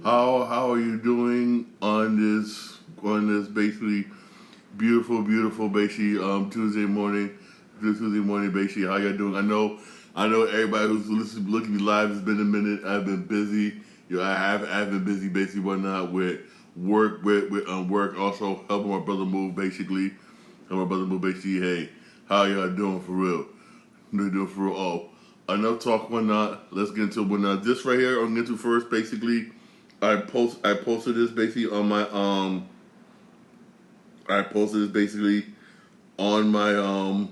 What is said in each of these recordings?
How are you doing on this basically beautiful basically Tuesday morning basically how y'all doing? I know everybody who's looking at me live. It's been a minute. I've been busy. I've been busy basically whatnot with work, also helping my brother move basically. Helping my brother move basically. Hey, how y'all doing for real? They're doing for real. Oh, enough talk whatnot. Let's get into whatnot. This right here I'm going to first basically. I posted this basically on my I posted this basically on my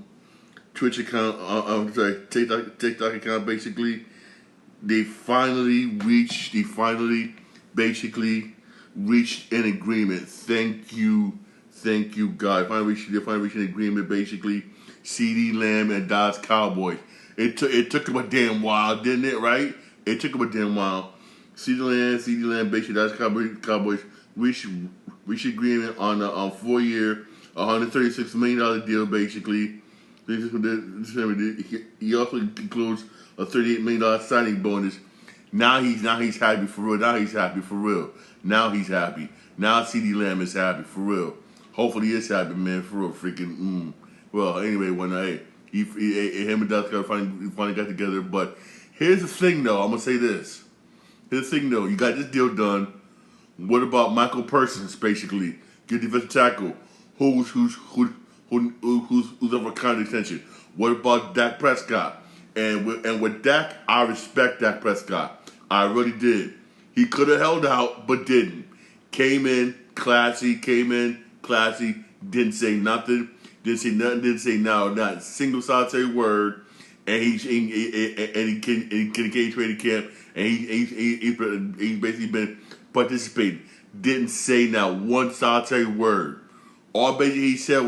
Twitch account. I'm sorry, TikTok account. Basically, they finally basically reached an agreement. Thank you, God. They finally reached an agreement. Basically, CD Lamb and Dallas Cowboys. It took them a damn while, didn't it? Right? It took them a damn while. CD Lamb, basically Dallas Cowboys reached agreement on a 4-year, $136 million deal. Basically, he also includes a $38 million signing bonus. Now he's happy for real. Now he's happy. Now CD Lamb is happy for real. Hopefully he is happy, man, for real. Well, anyway, when him and Dallas finally got together. But here's the thing, though. I'm gonna say this. Here's the thing, though. You got this deal done. What about Michael Parsons, basically? Get defensive tackle. Who's up for contract extension? What about Dak Prescott? And with Dak, I respect Dak Prescott. I really did. He could have held out, but didn't. Came in classy. Didn't say nothing. Didn't say no, not a single solitary word. And he came training camp, and he's basically been participating. Didn't say not one solitary word. All basically he said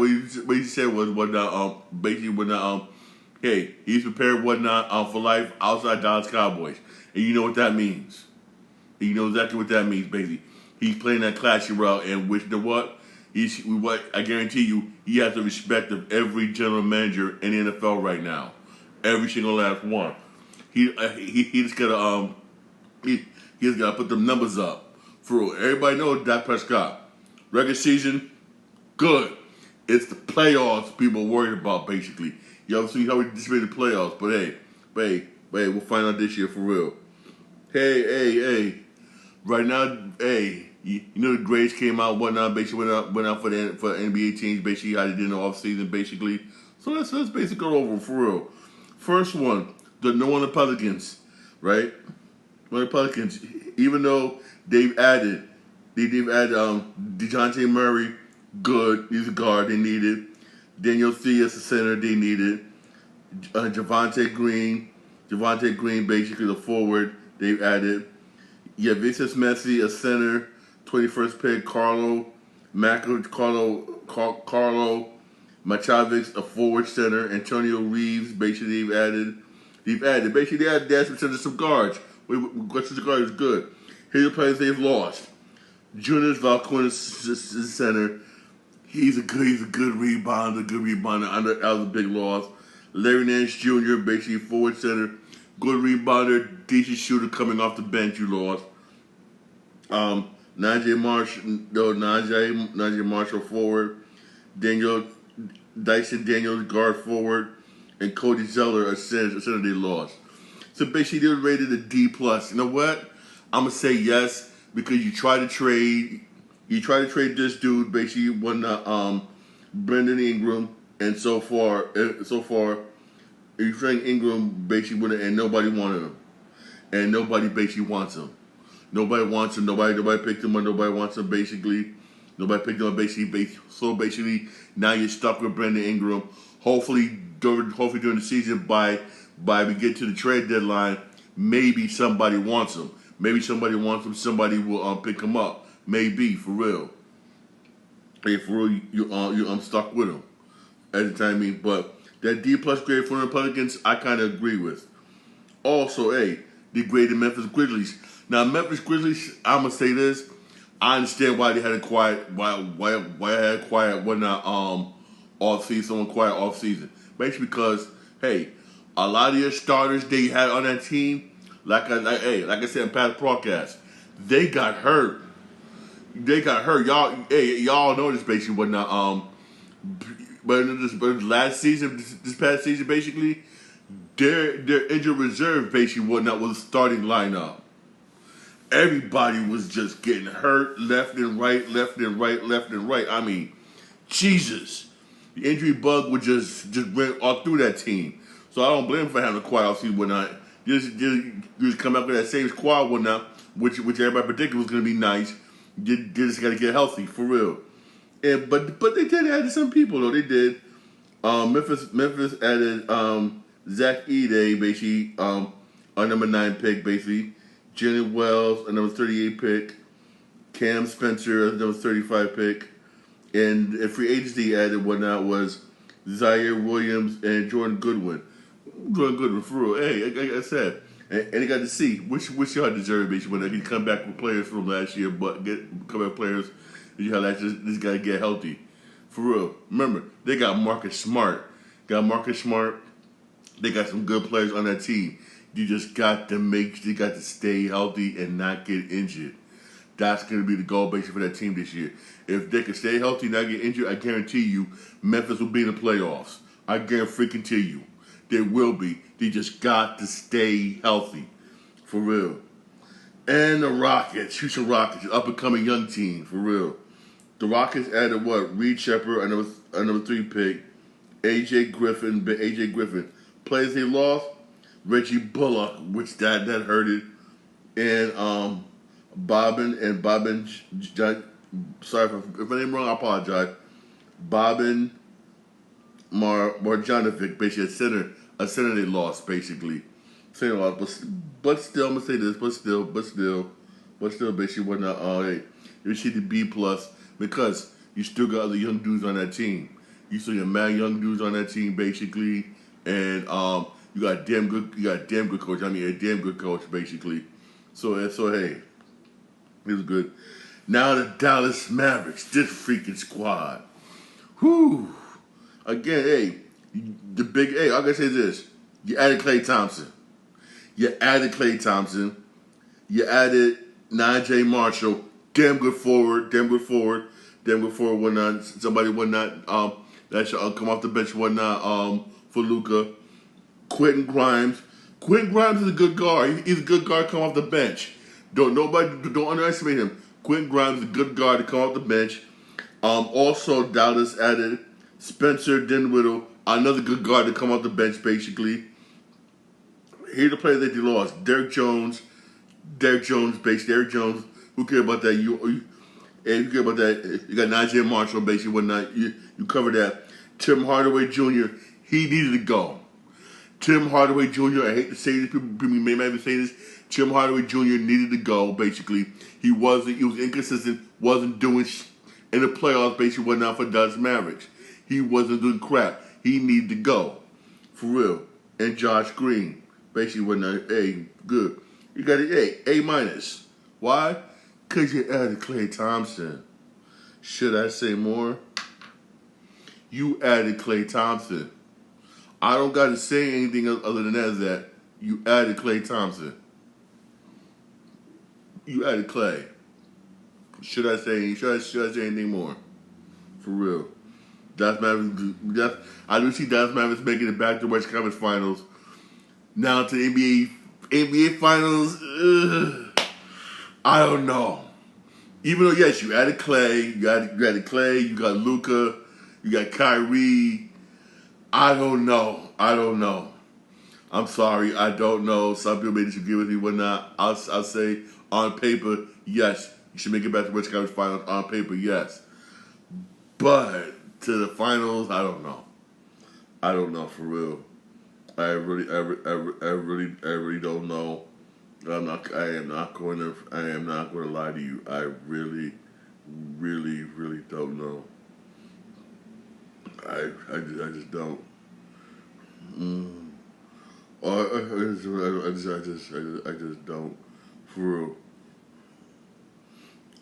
hey, he's prepared whatnot for life outside Dallas Cowboys, and you know what that means. And you know exactly what that means, basically. He's playing that classy route, and which the what. What I guarantee you, he has the respect of every general manager in the NFL right now, every single last one. He just gotta he just gotta put them numbers up. For real. Everybody knows Dak Prescott. Regular season, good. It's the playoffs people are worried about basically. You ever see how we distributed the playoffs? But hey, we'll find out this year for real. Hey. Right now, hey. You know the grades came out, whatnot. Basically went out for NBA teams. Basically how they did in the offseason. Basically, so let's basically go over for real. First one, the New Orleans Pelicans, right? New Orleans Pelicans. Even though they've added DeJounte Murray, good. He's a guard they needed. Daniel Theus, a center they needed. Javonte Green, basically the forward they've added. Yeah, Vincent Messi, a center. 21st pick, Carlo Machavics, a forward center. Antonio Reeves, basically they've added some guards. Some guards is good. Here's the players they've lost. Jonas Valanciunas is center. He's a good rebounder. That was a big loss. Larry Nance Jr., basically forward center. Good rebounder, decent shooter coming off the bench. You lost. Najee Marshall forward, Dyson Daniels guard forward, and Cody Zeller a center they lost. So basically they were rated a D plus. You know what? I'm gonna say yes because you try to trade this dude basically when Brendan Ingram, and so far you trade Ingram basically and nobody wanted him, and nobody basically wants him. Nobody wants him. Nobody picked him up. Nobody wants him. Basically, nobody picked him up. So basically, now you're stuck with Brandon Ingram. Hopefully during the season, by we get to the trade deadline, maybe somebody wants him. Somebody will pick him up. Maybe for real. Hey, for real, I'm stuck with him at the time. But that D plus grade for the Pelicans, I kind of agree with. Also, hey, they graded Memphis Grizzlies. Now, Memphis Grizzlies, I'm gonna say this. I understand why they had a quiet, whatnot, off season. Basically because, hey, a lot of your starters they had on that team, like I said in past broadcasts, They got hurt. They got hurt. Y'all know this basically whatnot. But last season, this past season, basically, their injured reserve basically whatnot was starting lineup. Everybody was just getting hurt left and right, left and right, left and right. I mean, Jesus, the injury bug would just went all through that team. So I don't blame him for having a quiet offseason whatnot. Just come up with that same squad whatnot, which everybody predicted was going to be nice. You just got to get healthy for real. And but they did add some people though. They did. Memphis added Zach Edey basically a number 9 pick basically. Jalen Wells a number 38 pick. Cam Spencer a number 35 pick. And a free agency added whatnot was Zaire Williams and Jordan Goodwin. Jordan Goodwin for real. Hey, like I said. And they got to see which y'all deserve basically when he come back with players from last year, but come back with players that you have last year. This guy get healthy. For real. Remember, they got Marcus Smart. They got some good players on that team. You just got to stay healthy and not get injured. That's going to be the goal basically for that team this year. If they can stay healthy and not get injured, I guarantee you, Memphis will be in the playoffs. I guarantee you. They will be. They just got to stay healthy. For real. And the Rockets, Houston Rockets, up and coming young team, for real. The Rockets added what? Reed Shepard, another 3 pick. AJ Griffin. Players they lost, Reggie Bullock, which that hurted. And Bobbin, sorry if my name wrong, I apologize. Bobbin Marjanovic, basically a center they lost, basically. Center lost, but still, I'm gonna say this, but still, basically, whatnot. Hey, you see the B plus because you still got other young dudes on that team. You still got mad young dudes on that team, basically, and you got a damn good coach. I mean, a damn good coach, basically. So hey, it was good. Now the Dallas Mavericks, this freaking squad. Whew. Again, hey, I gotta say this. You added Klay Thompson. You added Najee Marshall. Damn good forward. Whatnot. Somebody whatnot. That should come off the bench. Whatnot. For Luka. Quentin Grimes. Quentin Grimes is a good guard. He's a good guard. Come off the bench. Don't underestimate him. Quentin Grimes is a good guard to come off the bench. Also, Dallas added Spencer Dinwiddie, another good guard to come off the bench, basically. Here are the players that they lost. Derek Jones. Who cares about that? You care about that? You got Najee Marshall, basically, whatnot. You covered that. Tim Hardaway Jr., he needed to go. Tim Hardaway Jr., I hate to say this, people may not even say this. Tim Hardaway Jr. needed to go, basically. He was inconsistent, wasn't doing in the playoffs, basically, whatnot for Dallas Mavericks. He wasn't doing crap. He needed to go. For real. And Josh Green, basically, whatnot. Hey, good. You got an A minus. Why? Because you added Klay Thompson. Should I say more? You added Klay Thompson. I don't got to say anything other than that. You added Klay Thompson. You added Klay. Should I say anything more? For real. I do see Dallas Mavericks making it back to West Conference Finals. Now to the NBA Finals. I don't know. Even though yes, you added Klay, you got Luka, you got Kyrie. I don't know. I'm sorry, I don't know. Some people may disagree with me, whatnot. I'll say on paper, yes, you should make it back to West Conference Finals. On paper, yes, but to the finals, I don't know. I don't know for real. I really don't know. I am not going to lie to you. I really don't know. I just don't. I just don't. For real.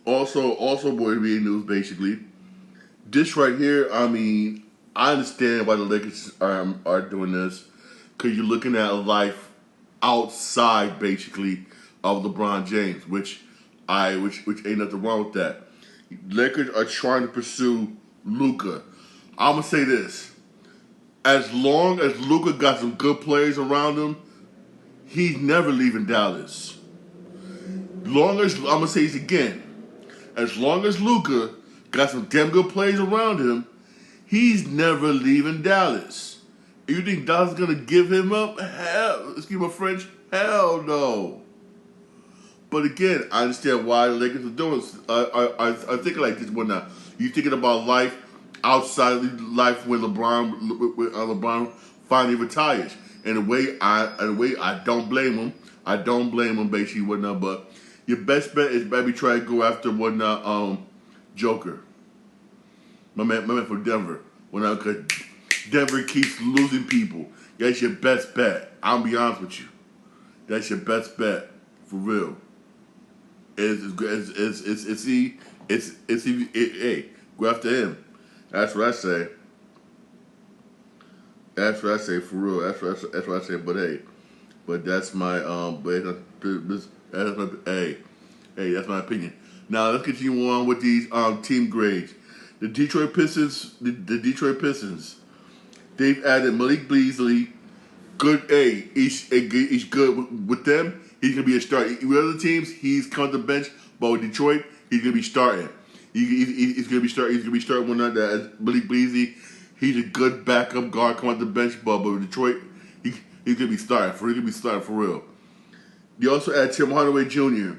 Also, boy, NBA news basically. This right here, I mean, I understand why the Lakers are doing this, because you're looking at life outside, basically, of LeBron James, which which ain't nothing wrong with that. Lakers are trying to pursue Luka. I'm gonna say this: as long as Luka got some good players around him, he's never leaving Dallas. Long as I'm gonna say this again, as long as Luka got some damn good players around him, he's never leaving Dallas. You think Dallas is gonna give him up? Hell, excuse my French. Hell no. But again, I understand why the Lakers are doing. I thinking like this one now. You thinking about life outside of life when LeBron finally retires. In a way, I don't blame him. I don't blame him, basically whatnot. But your best bet is maybe try to go after whatnot. Joker, my man from Denver. Because Denver keeps losing people. That's your best bet. I'll be honest with you. That's your best bet for real. Hey, go after him. That's what I say. That's what I say for real. That's what I say. But that's my that's my opinion. Now let's continue on with these team grades. The Detroit Pistons. They've added Malik Beasley. Good. He's good with them. He's gonna be a starter. With other teams, he's come to the bench, but with Detroit, he's gonna be starting. He's gonna be starting. He's gonna be starting one night. That Malik Beasley, he's a good backup guard coming off the bench, but with Detroit, he's gonna be starting. He's gonna be starting for real. You also add Tim Hardaway Jr.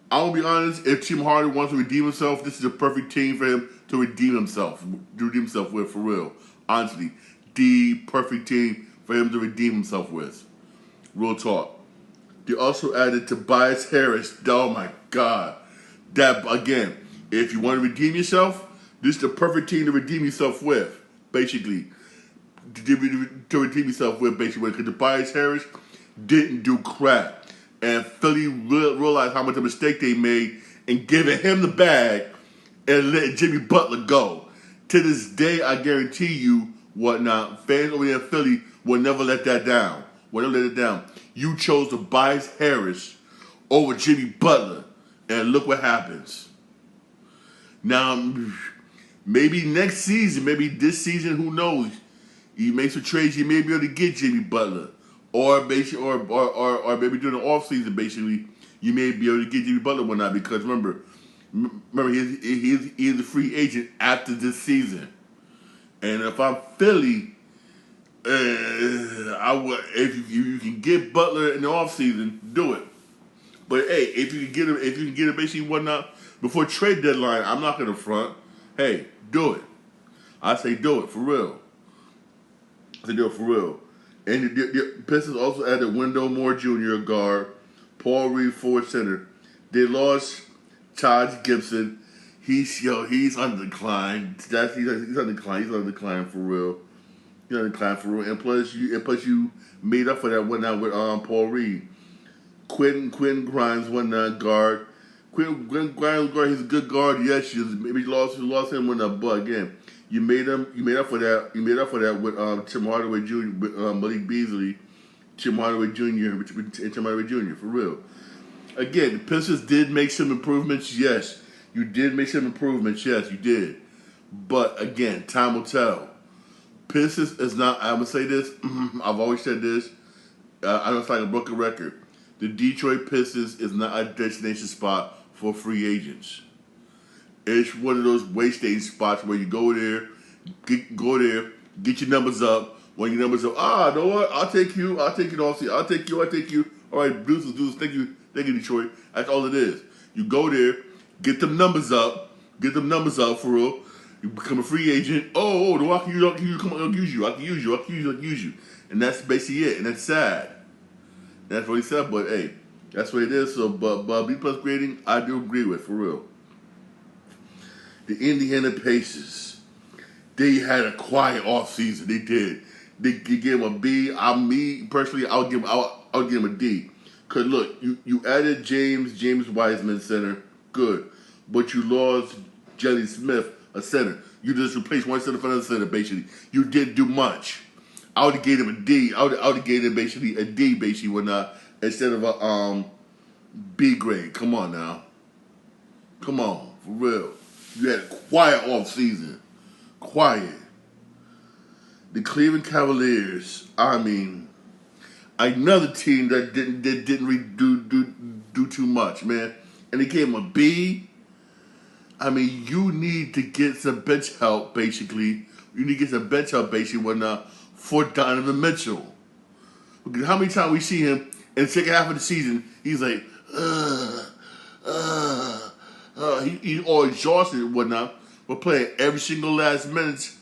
I'm gonna be honest. If Tim Hardaway wants to redeem himself, this is a perfect team for him to redeem himself. With for real. Honestly, the perfect team for him to redeem himself with. Real talk. They also added Tobias Harris. Oh my God. That, again, if you want to redeem yourself, this is the perfect team to redeem yourself with, basically. To redeem yourself with, basically. Because Tobias Harris didn't do crap. And Philly realized how much of a mistake they made in giving him the bag and letting Jimmy Butler go. To this day, I guarantee you, fans over there in Philly will never let that down. Will never let it down. You chose Tobias Harris over Jimmy Butler, and look what happens. Now, maybe next season, maybe this season, who knows? You make some trades, you may be able to get Jimmy Butler, or maybe during the offseason, basically, you may be able to get Jimmy Butler or not. Because remember, he's a free agent after this season, and if I'm Philly. I would, if you can get Butler in the offseason, do it. But hey, if you can get him basically whatnot before trade deadline, I'm not gonna front. Hey, do it. I say do it for real. And the Pistons also added Wendell Moore Jr. guard, Paul Reed forward center. They lost Taj Gibson. He's on the decline. He's on the decline for real. And plus you made up for that whatnot with Paul Reed. Quinn Grimes whatnot guard. Quinn Grimes guard. He's a good guard. Yes, maybe you lost him whatnot, but again, you made up for that. You made up for that with Tim Hardaway Jr. Malik Beasley, Tim Hardaway Jr. and Tim Hardaway Jr. For real. Again, the Pistons did make some improvements. Yes, you did make some improvements. Yes, you did. But again, time will tell. Pistons is not, I'm going to say this, I've always said this, I don't sound like a broken record. The Detroit Pistons is not a destination spot for free agents. It's one of those wasting spots where you go there, get your numbers up. When your numbers up, you know what, I'll take you, I'll take you. All right, deuces, thank you, Detroit. That's all it is. You go there, get them numbers up for real. You become a free agent. Oh, I can use you. And that's basically it. And that's sad. That's what he said. But hey, that's what it is. So, but B+ grading, I do agree with for real. The Indiana Pacers, they had a quiet offseason. They did. They gave him a B. Me personally, I'll give him a D. Cause look, you added James Wiseman center, good, but you lost Jelly Smith, a center. You just replaced one center for another center, basically. You didn't do much. I would have gave him a D. I would have gave him basically a D, basically, instead of a B grade. Come on now. Come on, for real. You had a quiet off season. Quiet. The Cleveland Cavaliers, I mean, another team that didn't really do too much, man. And they gave him a B. I mean, you need to get some bench help, basically. You need to get some bench help, basically, for Donovan Mitchell. Because how many times we see him in the second half of the season, he's like, he's all exhausted and whatnot, but playing every single last minutes,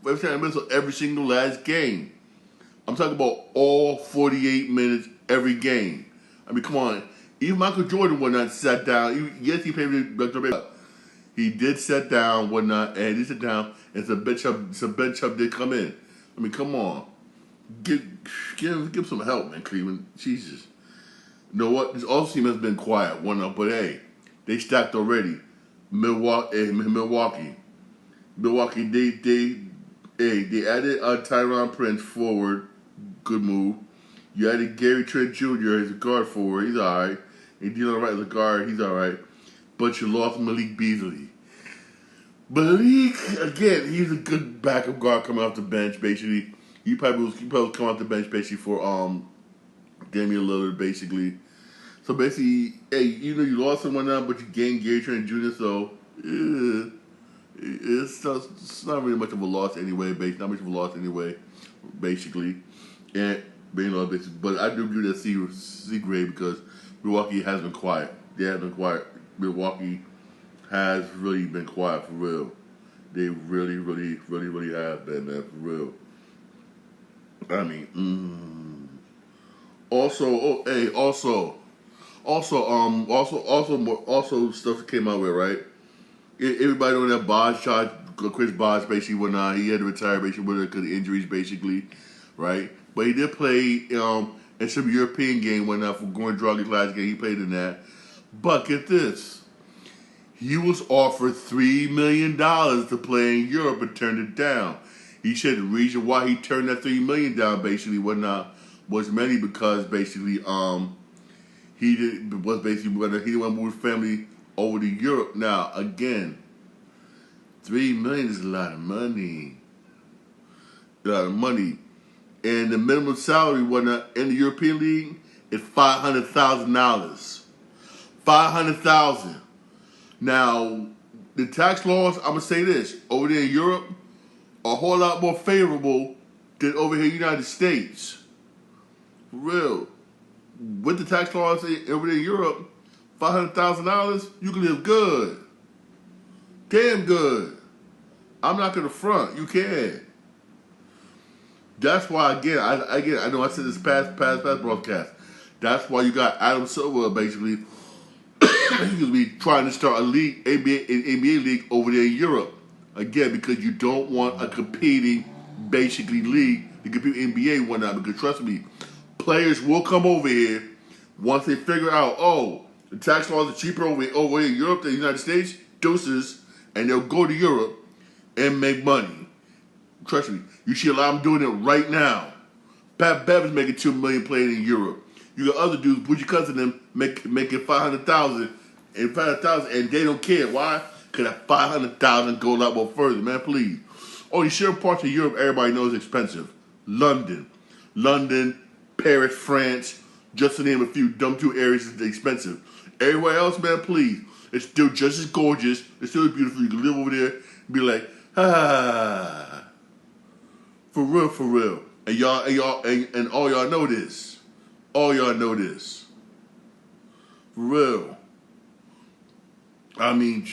every single last game. I'm talking about all 48 minutes every game. I mean, come on. Even Michael Jordan whatnot sat down. Yes, he played with Dr. He did sit down, whatnot, and he sat down, and some bench up did come in. I mean, come on. Give some help, man, Cleveland. Jesus. You know what? This off team has been quiet, whatnot, but hey, they stacked already. Milwaukee, they added Tyron Prince forward. Good move. You added Gary Trent Jr. as a guard forward. He's all right. And D'Lo Wright as a guard. He's all right. But you lost Malik Beasley. Malik, again, he's a good backup guard coming off the bench, basically. He probably was coming off the bench, basically, for Damian Lillard, basically. So, basically, hey, you lost someone now, but you gained Gary Trent Jr., so it's not really much of a loss anyway, basically. And being lost, basically. But I do give that C grade because Milwaukee has been quiet. They have been quiet. Milwaukee has really been quiet, for real. They really have been, man, for real. I mean, Also stuff came out with, right? Everybody on that Bosh shot, Chris Bosh basically went on. He had to retire basically because of injuries, basically, right? But he did play in some European game when for going Dragi's last game. He played in that. But get this, he was offered $3 million to play in Europe and turned it down. He said the reason why he turned that $3 million down basically was mainly because basically he didn't want to move his family over to Europe. Now again, $3 million is a lot of money. And the minimum salary in the European League is $500,000. $500,000. Now the tax laws, I'm gonna say this, over there in Europe, a whole lot more favorable than over here in the United States. For real. With the tax laws over there in Europe, $500,000, you can live good. Damn good. I'm not going to front. You can. That's why, again, I know I said this past broadcast. That's why you got Adam Silver, basically, trying to start a league, an NBA league over there in Europe. Again, because you don't want a competing, basically, league to compete with NBA and whatnot. Because trust me, players will come over here once they figure out, the tax laws are cheaper over here in Europe than the United States, deuces, and they'll go to Europe and make money. Trust me, you see a lot of them doing it right now. Pat Bev is making $2 million playing in Europe. You got other dudes, Bougie Cousin, them making $500,000 and they don't care. Why? Because that $500,000 go a lot more further, man. Please. Only certain parts of Europe everybody knows is expensive. London, Paris, France, just to name a few. Dumb two areas is expensive. Everywhere else, man, please. It's still just as gorgeous. It's still beautiful. You can live over there and be like, for real. And all y'all know this. For real. I mean,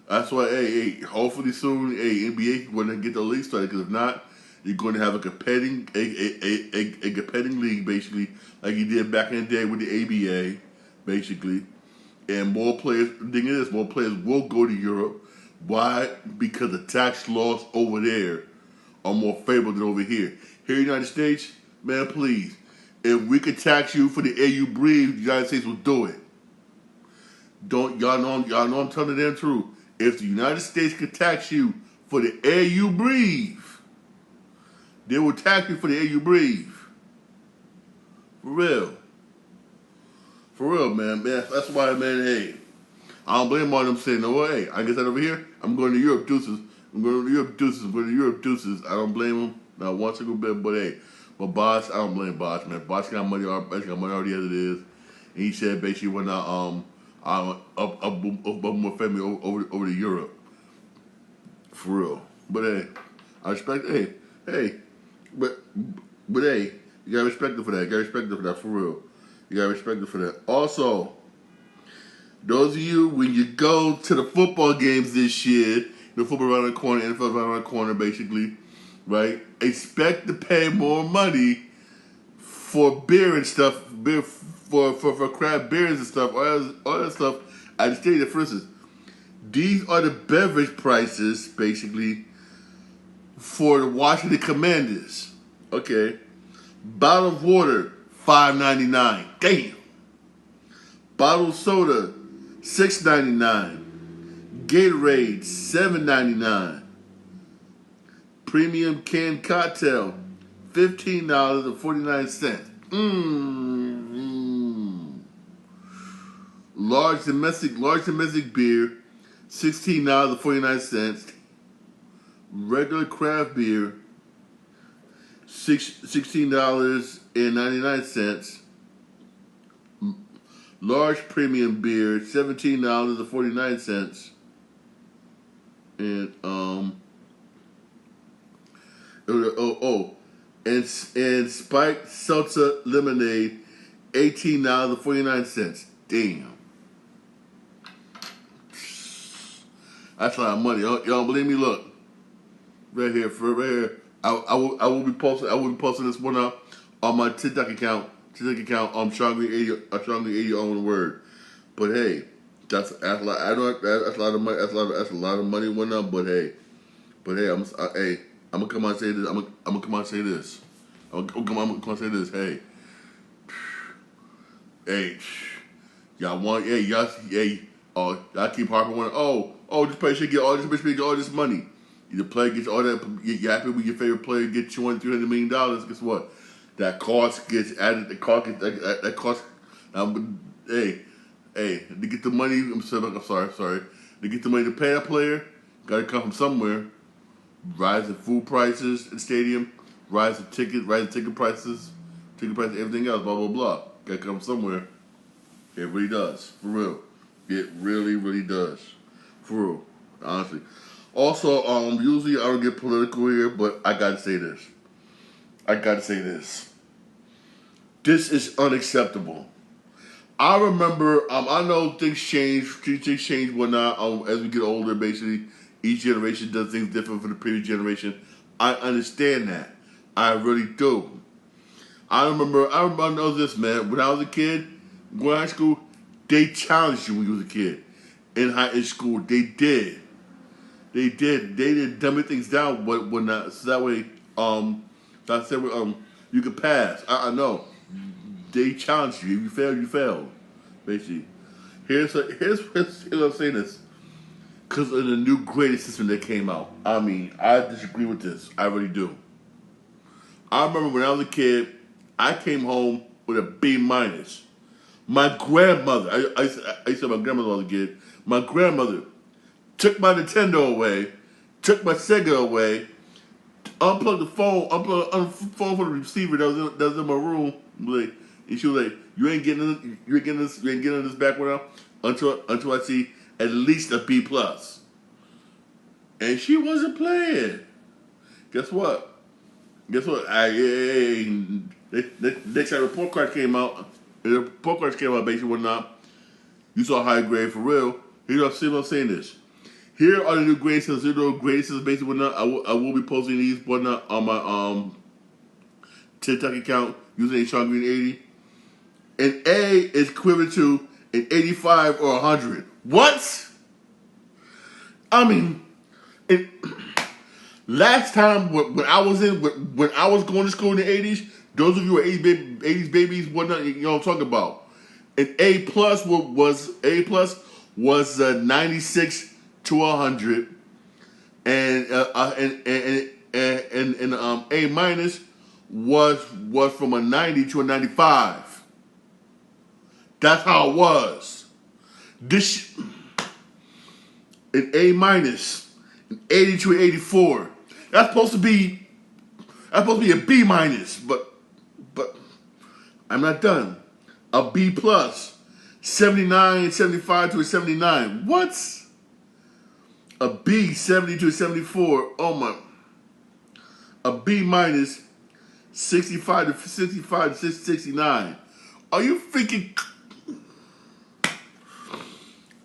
that's why, hopefully soon, NBA when they get the league started. Because if not, you're going to have a competing league, basically, like you did back in the day with the ABA, basically. And more players, the thing is, more players will go to Europe. Why? Because the tax laws over there are more favorable than over here. Here in the United States, man, please, if we could tax you for the air you breathe, the United States will do it. Y'all know I'm telling the damn truth. If the United States could tax you for the air you breathe, they will tax you for the air you breathe. For real, man. That's why, man. Hey, I don't blame all them saying, no way. I get that over here. I'm going to Europe, deuces. I'm going to Europe, deuces. I'm going to Europe, deuces. I don't blame them. Not one single bit, but hey. But Boss, I don't blame Boss, man. Boss got money already as it is. And he said basically when up more family over to Europe. For real. But hey, I respect but hey, you gotta respect it for that. You gotta respect it for that, for real. You gotta respect it for that. Also, those of you, when you go to the football games this year, the football around the corner, NFL around the corner, basically, right? Expect to pay more money for beer and stuff, for craft beers and stuff, all that stuff at the stadium. For instance, these are the beverage prices, basically, for the Washington Commanders. Okay. Bottle of water, $5.99. Damn. Bottle of soda, $6.99. Gatorade, $7.99. Premium canned cocktail, $15.49. Large domestic beer, $16.49. Regular craft beer, $16.99. Large premium beer, $17.49. And and spiked seltzer lemonade, $18.49. Damn. That's a lot of money. Y'all don't believe me? Look. Right here. I will be posting this one up on my TikTok account. Strongly 80 on the word. But hey, that's a lot. I know that's a lot of money. That's a lot of money went up. But hey, I'm gonna come on and say this. I'm gonna come on and say this. Hey, y'all want? Y'all keep harping on. This player should get all this money. The player gets all that. You're happy with your favorite player get $200, $300 million. Guess what? That cost gets added. The cost gets that cost. To get the money. I'm sorry. To get the money to pay that player, got to come from somewhere. Rise in food prices in the stadium, rise in ticket prices, everything else. Blah blah blah. Got to come from somewhere. It really does, for real. It really, really does, for real. Honestly. Also, usually I don't get political here, but I gotta say this. This is unacceptable. I remember, I know things change, whatnot, as we get older, basically. Each generation does things different from the previous generation. I understand that. I really do. I know this, man. When I was a kid, going to high school, they challenged you when you was a kid. In school, they did. They did dumbing things down, but not so that way, you could pass. I know. They challenged you. If you failed, you failed. Basically, here's what I'm saying this. Because of the new grading system that came out. I mean, I disagree with this. I really do. I remember when I was a kid, I came home with a B minus. My grandmother, I used to have my grandmother when I was a kid. My grandmother took my Nintendo away, took my Sega away, unplugged the phone from the receiver that was in my room. And she was like, "You ain't getting this back now until I see at least a B plus." And she wasn't playing. Guess what? Next time the report card came out, basically whatnot. You saw high grade for real. You know, see what I'm saying this. Here are the new grade systems. Basically whatnot. I will be posting these whatnot on my TikTok account using Sean Green 80. An A is equivalent to an 85 or 100. What? I mean, last time when I was going to school in the 80s, those of you who are 80s babies, whatnot, you know what I'm talking about. An A plus was 96 to 100, and A minus was from a 90 to a 95. That's how it was. an A minus, an 82 and 84. That's supposed to be a B minus, but I'm not done. A B plus, 79, 75 to a 79. What? A B, 70 to a 74. Oh my. A B minus, 65 to 65 to 69. Are you freaking?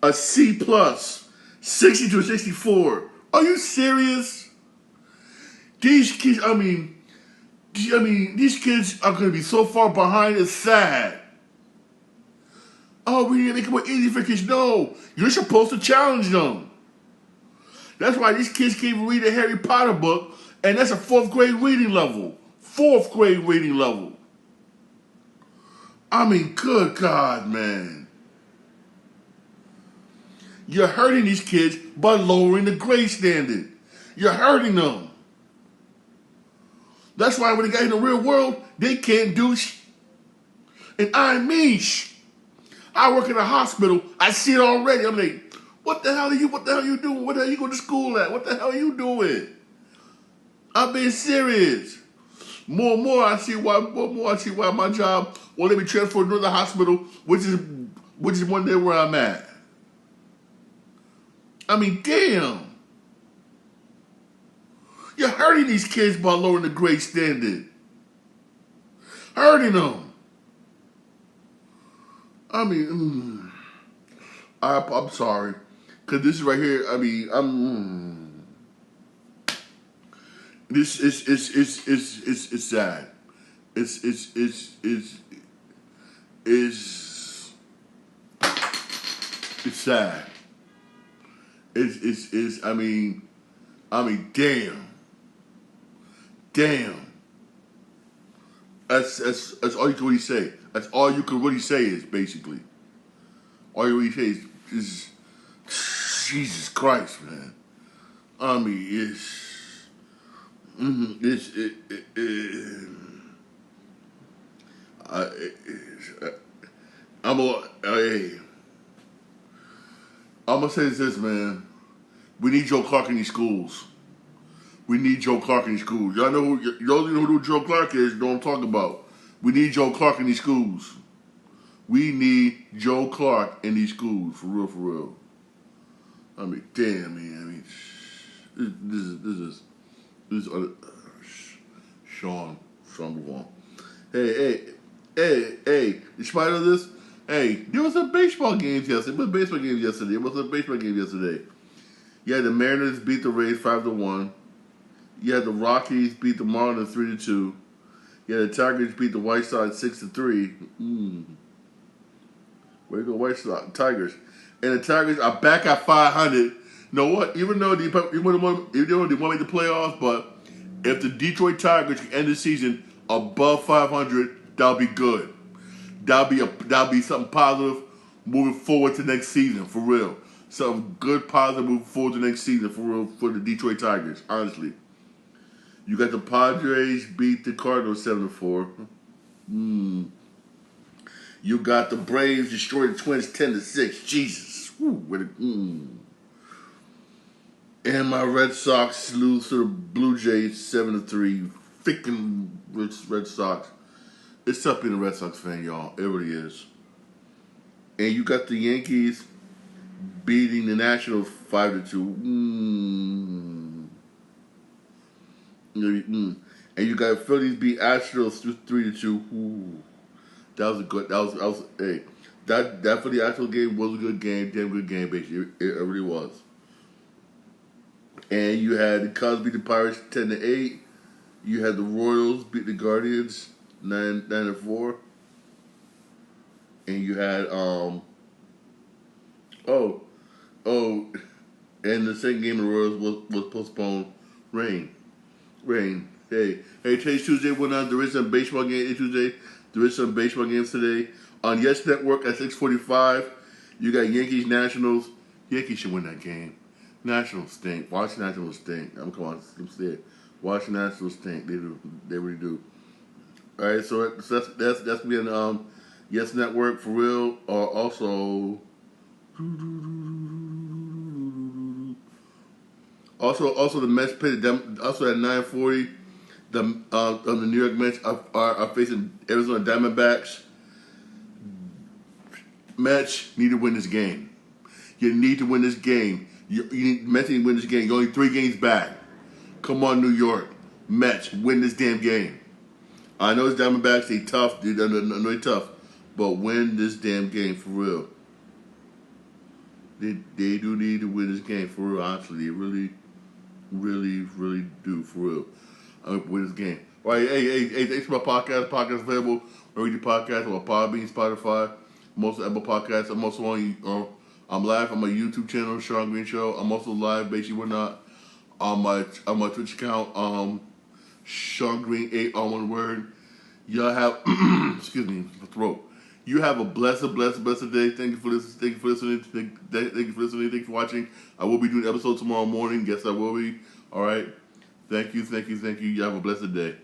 A C plus, 60 to 64. Are you serious? These kids, these kids are going to be so far behind, it's sad. Oh, we need to make it more easy for kids. No, you're supposed to challenge them. That's why these kids can't even read a Harry Potter book, and that's a 4th grade reading level. 4th grade reading level. Good God, man. You're hurting these kids by lowering the grade standard. You're hurting them. That's why when they get in the real world, they can't do And I mean I work in a hospital. I see it already. I'm like, what the hell are you doing? What the hell are you going to school at? What the hell are you doing? I'm being serious. More and more I see why my job won't let me transfer to another hospital, which is one day where I'm at. Damn. You're hurting these kids by lowering the grade standard. Hurting them. I'm sorry. Because this is right here, this it's sad. It's sad. Damn. That's all you can really say. That's all you can really say is basically. All you really say is Jesus Christ, man. I'm gonna say this, man. We need Joe Clark in these schools. We need Joe Clark in these schools. Y'all know who Joe Clark is, know what I'm talking about. We need Joe Clark in these schools. We need Joe Clark in these schools, for real, for real. Damn, man. This is Sean, move on. Hey, in spite of this, there was some baseball games yesterday. Yeah, the Mariners beat the Rays 5-1. You had the Rockies beat the Marlins 3-2. You had the Tigers beat the White Sox 6-3. Where you go, White Sox, Tigers, and the Tigers are back at 500. You know what? Even though they want to make the playoffs, but if the Detroit Tigers can end the season above 500, that'll be good. That'll be something positive moving forward to next season, for real. Something good, positive moving forward to next season, for real, for the Detroit Tigers. Honestly. You got the Padres beat the Cardinals 7-4. You got the Braves destroy the Twins 10-6. Jesus. And my Red Sox lose to the Blue Jays 7-3. Freaking Red Sox. It's tough being a Red Sox fan, y'all. It really is. And you got the Yankees beating the Nationals 5-2. And you got Phillies beat Astros 3-2. That for the actual game was a good game, damn good game, basically. It really was. And you had the Cubs beat the Pirates 10-8. You had the Royals beat the Guardians 9-4. And you had and the second game of the Royals was postponed. Rain. Hey, today's Tuesday. There is some baseball game Tuesday. There is some baseball games today. On Yes Network at 6:45, you got Yankees Nationals. Yankees should win that game. Nationals stink. Washington Nationals stink. Come on, I'm scared. Washington Nationals stink. They do. They really do. All right, so that's me on Yes Network for real. Also, Also the Mets played them. Also at 9:40, the New York Mets are facing Arizona Diamondbacks. Mets need to win this game. You need to win this game. Mets need to win this game. You're only 3 games back. Come on, New York. Mets, win this damn game. I know it's Diamondbacks. They tough. They're tough. But win this damn game for real. They do need to win this game for real. Honestly, they really do for real. Win this game. All right, hey, thanks for my podcast. Podcast available wherever you podcast or Podbean, Spotify, most Apple Podcasts. I'm also I'm live on my YouTube channel, Sean Green Show. I'm also live, basically we're not on my Twitch account, Sean Green 8 all one word. Y'all have excuse me, throat. You have a blessed day. Thank you for listening. Thank you for listening. Thank you for listening. Thank you for watching. I will be doing episodes tomorrow morning. Yes, I will be. All right. Thank you. You have a blessed day.